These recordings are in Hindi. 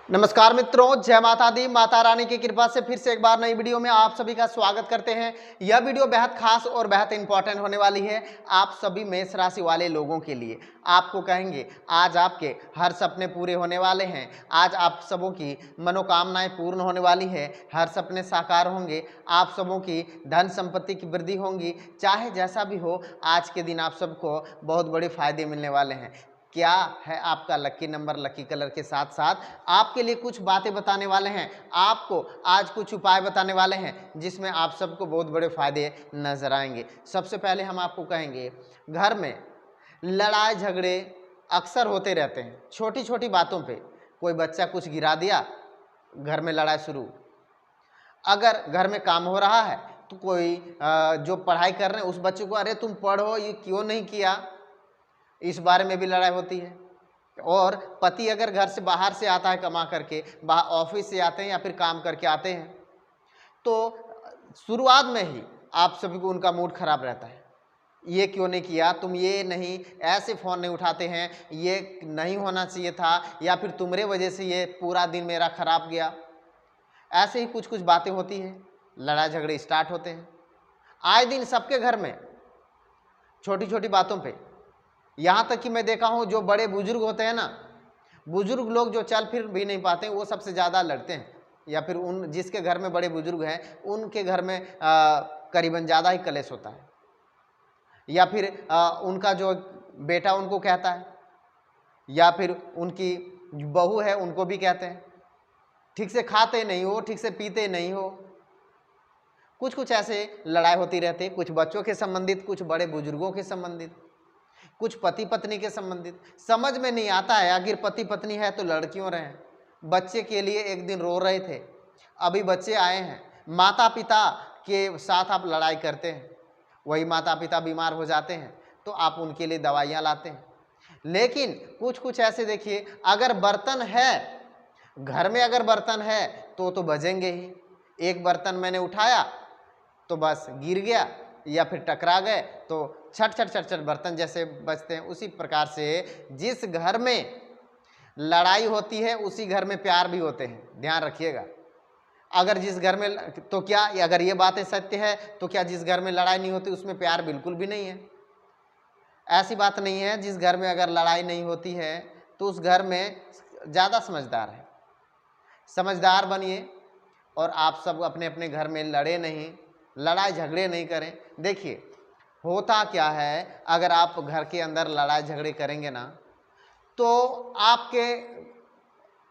नमस्कार मित्रों, जय माता दी। माता रानी की कृपा से फिर से एक बार नई वीडियो में आप सभी का स्वागत करते हैं। यह वीडियो बेहद खास और बेहद इंपॉर्टेंट होने वाली है आप सभी मेष राशि वाले लोगों के लिए। आपको कहेंगे आज आपके हर सपने पूरे होने वाले हैं, आज आप सबों की मनोकामनाएं पूर्ण होने वाली है, हर सपने साकार होंगे, आप सबों की धन संपत्ति की वृद्धि होंगी। चाहे जैसा भी हो, आज के दिन आप सबको बहुत बड़े फायदे मिलने वाले हैं। क्या है आपका लकी नंबर, लकी कलर के साथ साथ आपके लिए कुछ बातें बताने वाले हैं, आपको आज कुछ उपाय बताने वाले हैं जिसमें आप सबको बहुत बड़े फायदे नजर आएंगे। सबसे पहले हम आपको कहेंगे, घर में लड़ाई झगड़े अक्सर होते रहते हैं, छोटी छोटी बातों पे। कोई बच्चा कुछ गिरा दिया, घर में लड़ाई शुरू। अगर घर में काम हो रहा है तो कोई जो पढ़ाई कर रहे हैं उस बच्चे को, अरे तुम पढ़ो, ये क्यों नहीं किया, इस बारे में भी लड़ाई होती है। और पति अगर घर से बाहर से आता है कमा करके, ऑफिस से आते हैं या फिर काम करके आते हैं, तो शुरुआत में ही आप सभी को उनका मूड खराब रहता है। ये क्यों नहीं किया, तुम ये नहीं, ऐसे फ़ोन नहीं उठाते हैं, ये नहीं होना चाहिए था, या फिर तुम्हारे वजह से ये पूरा दिन मेरा खराब गया। ऐसे ही कुछ कुछ बातें होती हैं, लड़ाई झगड़े स्टार्ट होते हैं आए दिन सबके घर में, छोटी छोटी बातों पे। यहाँ तक कि मैं देखा हूँ जो बड़े बुजुर्ग होते हैं ना, बुजुर्ग लोग जो चल फिर भी नहीं पाते वो सबसे ज़्यादा लड़ते हैं, या फिर उन जिसके घर में बड़े बुजुर्ग हैं उनके घर में करीबन ज़्यादा ही कलेश होता है। या फिर उनका जो बेटा उनको कहता है, या फिर उनकी बहू है उनको भी कहते हैं, ठीक से खाते नहीं हो, ठीक से पीते नहीं हो। कुछ कुछ ऐसे लड़ाई होती रहती है, कुछ बच्चों के संबंधित, कुछ बड़े बुजुर्गों के संबंधित, कुछ पति पत्नी के संबंधित। समझ में नहीं आता है, अगर पति पत्नी है तो लड़ क्यों रहे हैं। बच्चे के लिए एक दिन रो रहे थे, अभी बच्चे आए हैं, माता पिता के साथ आप लड़ाई करते हैं, वही माता पिता बीमार हो जाते हैं तो आप उनके लिए दवाइयाँ लाते हैं। लेकिन कुछ कुछ ऐसे देखिए, अगर बर्तन है घर में, अगर बर्तन है तो बजेंगे ही। एक बर्तन मैंने उठाया तो बस गिर गया या फिर टकरा गए तो छट छट छट छट बर्तन जैसे बजते हैं। उसी प्रकार से जिस घर में लड़ाई होती है उसी घर में प्यार भी होते हैं, ध्यान रखिएगा। अगर जिस घर में, तो क्या अगर ये बातें सत्य है तो क्या जिस घर में लड़ाई नहीं होती उसमें प्यार बिल्कुल भी नहीं है? ऐसी बात नहीं है। जिस घर में अगर लड़ाई नहीं होती है तो उस घर में ज़्यादा समझदार है। समझदार बनिए और आप सब अपने अपने घर में लड़े नहीं, लड़ाई झगड़े नहीं करें। देखिए होता क्या है, अगर आप घर के अंदर लड़ाई झगड़े करेंगे ना तो आपके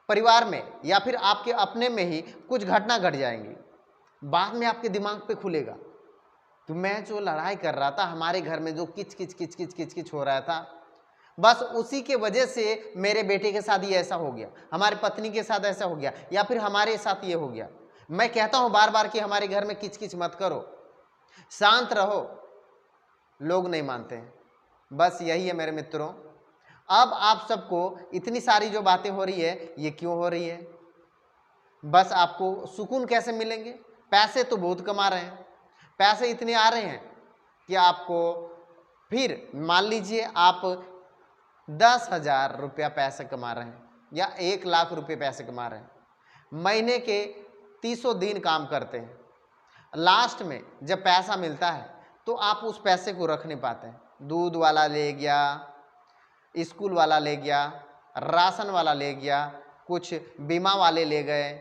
परिवार में या फिर आपके अपने में ही कुछ घटना घट जाएंगी। बाद में आपके दिमाग पे खुलेगा कि मैं जो लड़ाई कर रहा था, हमारे घर में जो किच किच किच किच किच किच हो रहा था, बस उसी के वजह से मेरे बेटे के साथ ये ऐसा हो गया, हमारी पत्नी के साथ ऐसा हो गया, या फिर हमारे साथ ये हो गया। मैं कहता हूं बार बार कि हमारे घर में किच किच मत करो, शांत रहो। लोग नहीं मानते हैं। बस यही है मेरे मित्रों। अब आप सबको इतनी सारी जो बातें हो रही है, ये क्यों हो रही है? बस आपको सुकून कैसे मिलेंगे? पैसे तो बहुत कमा रहे हैं, पैसे इतने आ रहे हैं कि आपको, फिर मान लीजिए आप 10,000 रुपया पैसे कमा रहे हैं या 1 लाख रुपये पैसे कमा रहे हैं, महीने के 30 दिन काम करते हैं, लास्ट में जब पैसा मिलता है तो आप उस पैसे को रख नहीं पाते हैं। दूध वाला ले गया, स्कूल वाला ले गया, राशन वाला ले गया, कुछ बीमा वाले ले गए,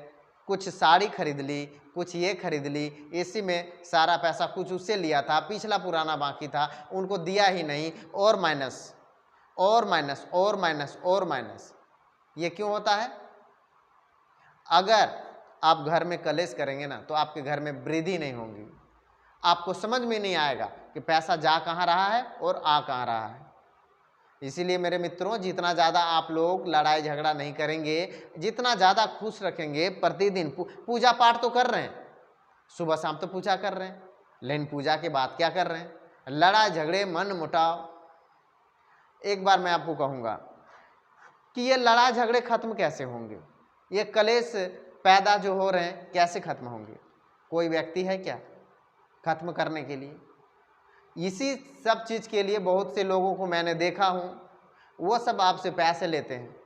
कुछ साड़ी खरीद ली, कुछ ये खरीद ली, इसी में सारा पैसा, कुछ उससे लिया था, पिछला पुराना बाकी था, उनको दिया ही नहीं, और माइनस और माइनस और माइनस और माइनस। ये क्यों होता है? अगर आप घर में कलेश करेंगे ना तो आपके घर में वृद्धि नहीं होगी। आपको समझ में नहीं आएगा कि पैसा जा कहाँ रहा है और आ कहाँ रहा है। इसीलिए मेरे मित्रों, जितना ज़्यादा आप लोग लड़ाई झगड़ा नहीं करेंगे, जितना ज़्यादा खुश रखेंगे, प्रतिदिन पूजा पाठ तो कर रहे हैं, सुबह शाम तो पूजा कर रहे हैं, लेकिन पूजा के बाद क्या कर रहे हैं? लड़ाई झगड़े, मन मुटाव। एक बार मैं आपको कहूँगा कि ये लड़ाई झगड़े खत्म कैसे होंगे, ये कलेश पैदा जो हो रहे हैं कैसे खत्म होंगे? कोई व्यक्ति है क्या खत्म करने के लिए? इसी सब चीज़ के लिए बहुत से लोगों को मैंने देखा हूँ, वो सब आपसे पैसे लेते हैं,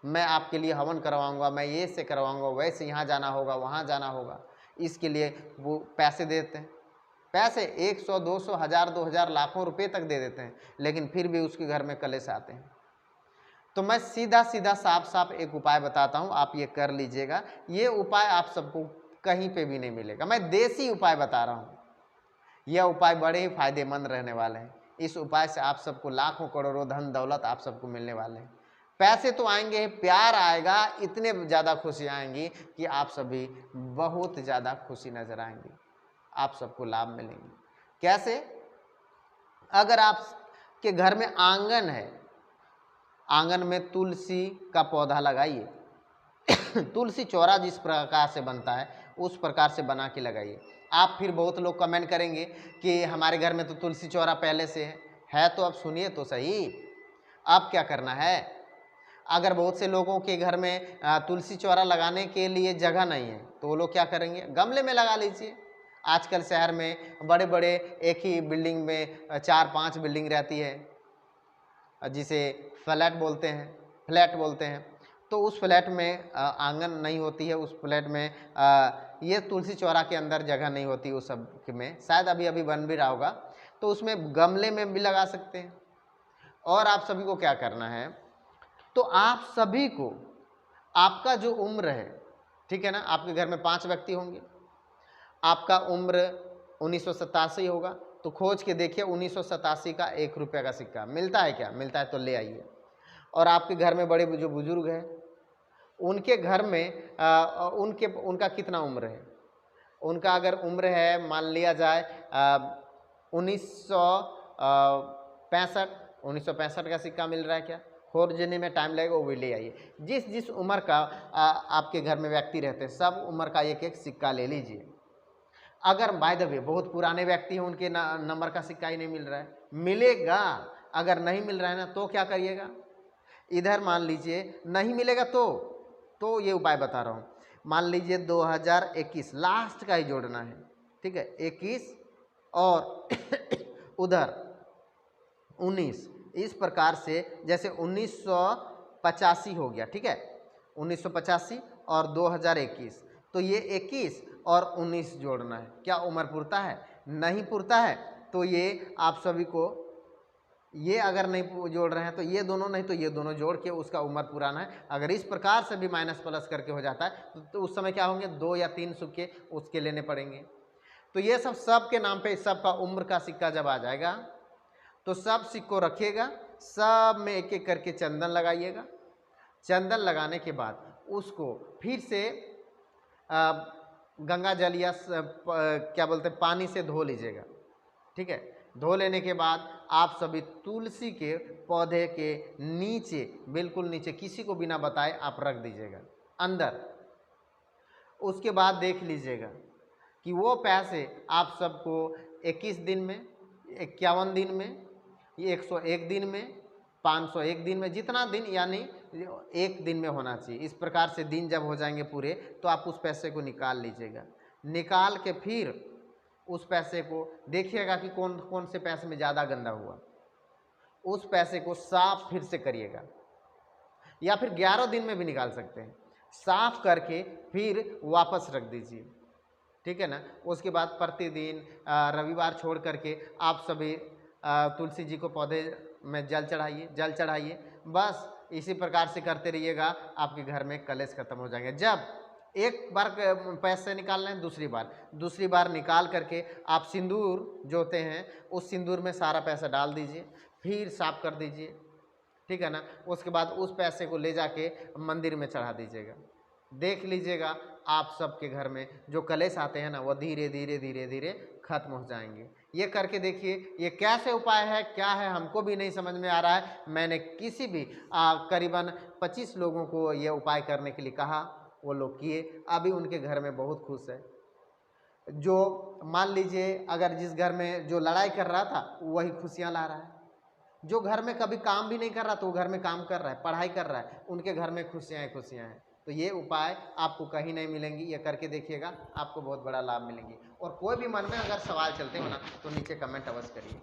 मैं आपके लिए हवन करवाऊंगा, मैं ये से करवाऊंगा, वैसे यहाँ जाना होगा, वहाँ जाना होगा, इसके लिए वो पैसे देते हैं। पैसे 100, 200, 1000, 2000, लाखों रुपए तक दे देते हैं, लेकिन फिर भी उसके घर में कलेश आते हैं। तो मैं सीधा सीधा साफ साफ एक उपाय बताता हूँ, आप ये कर लीजिएगा। ये उपाय आप सबको कहीं पे भी नहीं मिलेगा, मैं देसी उपाय बता रहा हूँ। यह उपाय बड़े ही फायदेमंद रहने वाले हैं। इस उपाय से आप सबको लाखों करोड़ों धन दौलत आप सबको मिलने वाले हैं। पैसे तो आएंगे, प्यार आएगा, इतने ज़्यादा खुशी आएंगी कि आप सभी बहुत ज़्यादा खुशी नजर आएंगी, आप सबको लाभ मिलेंगे। कैसे? अगर आपके घर में आंगन है, आंगन में तुलसी का पौधा लगाइए। तुलसी चौरा जिस प्रकार से बनता है उस प्रकार से बना के लगाइए। आप फिर बहुत लोग कमेंट करेंगे कि हमारे घर में तो तुलसी चौरा पहले से है। तो अब सुनिए तो सही, अब क्या करना है। अगर बहुत से लोगों के घर में तुलसी चौरा लगाने के लिए जगह नहीं है तो वो लोग क्या करेंगे, गमले में लगा लीजिए। आजकल शहर में बड़े बड़े एक ही बिल्डिंग में 4-5 बिल्डिंग रहती है, जिसे फ्लैट बोलते हैं। तो उस फ्लैट में आंगन नहीं होती है, उस फ्लैट में ये तुलसी चौरा के अंदर जगह नहीं होती, उस सब में शायद अभी अभी बन भी रहा होगा, तो उसमें गमले में भी लगा सकते हैं। और आप सभी को क्या करना है, तो आप सभी को आपका जो उम्र है, ठीक है ना, आपके घर में 5 व्यक्ति होंगे, आपका उम्र 1987 होगा, तो खोज के देखिए 1987 का 1 रुपये का सिक्का मिलता है क्या, मिलता है तो ले आइए। और आपके घर में बड़े जो बुजुर्ग हैं उनके घर में उनका कितना उम्र है, उनका अगर उम्र है मान लिया जाए 1965 का सिक्का मिल रहा है क्या, खोजने में टाइम लगेगा, वो भी ले आइए। जिस जिस उम्र का आपके घर में व्यक्ति रहते हैं सब उम्र का एक एक सिक्का ले लीजिए। अगर बाय द वे बहुत पुराने व्यक्ति हैं, उनके नंबर का सिक्का ही नहीं मिल रहा है, मिलेगा। अगर नहीं मिल रहा है ना तो क्या करिएगा, इधर मान लीजिए नहीं मिलेगा तो ये उपाय बता रहा हूँ। मान लीजिए 2021 लास्ट का ही जोड़ना है, ठीक है, 21 और उधर 19, इस प्रकार से जैसे 1985 हो गया, ठीक है, 1985 और 2021, तो ये 21 और 19 जोड़ना है। क्या उम्र पुरता है? नहीं पुरता है, तो ये आप सभी को ये अगर नहीं जोड़ रहे हैं तो ये दोनों, नहीं तो ये दोनों जोड़ के उसका उम्र पुराना है। अगर इस प्रकार से भी माइनस प्लस करके हो जाता है तो उस समय क्या होंगे, 2 या 3 सिक्के उसके लेने पड़ेंगे। तो ये सब के नाम पे सबका उम्र का सिक्का जब आ जाएगा तो सब सिक्को रखिएगा, सब में एक एक करके चंदन लगाइएगा। चंदन लगाने के बाद उसको फिर से गंगा जल या क्या बोलते हैं पानी से धो लीजिएगा, ठीक है। धो लेने के बाद आप सभी तुलसी के पौधे के नीचे, बिल्कुल नीचे, किसी को बिना बताए आप रख दीजिएगा अंदर। उसके बाद देख लीजिएगा कि वो पैसे आप सबको 21 दिन में, 51 दिन में, 101 दिन में, 501 दिन में, जितना दिन यानी 1 दिन में होना चाहिए। इस प्रकार से दिन जब हो जाएंगे पूरे तो आप उस पैसे को निकाल लीजिएगा। निकाल के फिर उस पैसे को देखिएगा कि कौन कौन से पैसे में ज़्यादा गंदा हुआ, उस पैसे को साफ फिर से करिएगा, या फिर 11 दिन में भी निकाल सकते हैं। साफ करके फिर वापस रख दीजिए, ठीक है ना। उसके बाद प्रतिदिन रविवार छोड़ करके आप सभी तुलसी जी को पौधे में जल चढ़ाइए। बस इसी प्रकार से करते रहिएगा, आपके घर में कलेश खत्म हो जाएंगे। जब एक बार पैसे निकालना है, दूसरी बार निकाल करके आप सिंदूर जो होते हैं उस सिंदूर में सारा पैसा डाल दीजिए, फिर साफ कर दीजिए, ठीक है ना। उसके बाद उस पैसे को ले जाके मंदिर में चढ़ा दीजिएगा। देख लीजिएगा आप सबके घर में जो कलेश आते हैं ना वो धीरे धीरे खत्म हो जाएंगे। ये करके देखिए, ये कैसे उपाय है, क्या है, हमको भी नहीं समझ में आ रहा है। मैंने किसी भी करीबन 25 लोगों को ये उपाय करने के लिए कहा, वो लोग किए, अभी उनके घर में बहुत खुश है। जो मान लीजिए अगर जिस घर में जो लड़ाई कर रहा था वही खुशियाँ ला रहा है, जो घर में कभी काम भी नहीं कर रहा तो वो घर में काम कर रहा है, पढ़ाई कर रहा है, उनके घर में खुशियाँ हैं। तो ये उपाय आपको कहीं नहीं मिलेंगी, ये करके देखिएगा, आपको बहुत बड़ा लाभ मिलेंगी। और कोई भी मन में अगर सवाल चलते हो ना तो नीचे कमेंट अवश्य करिए।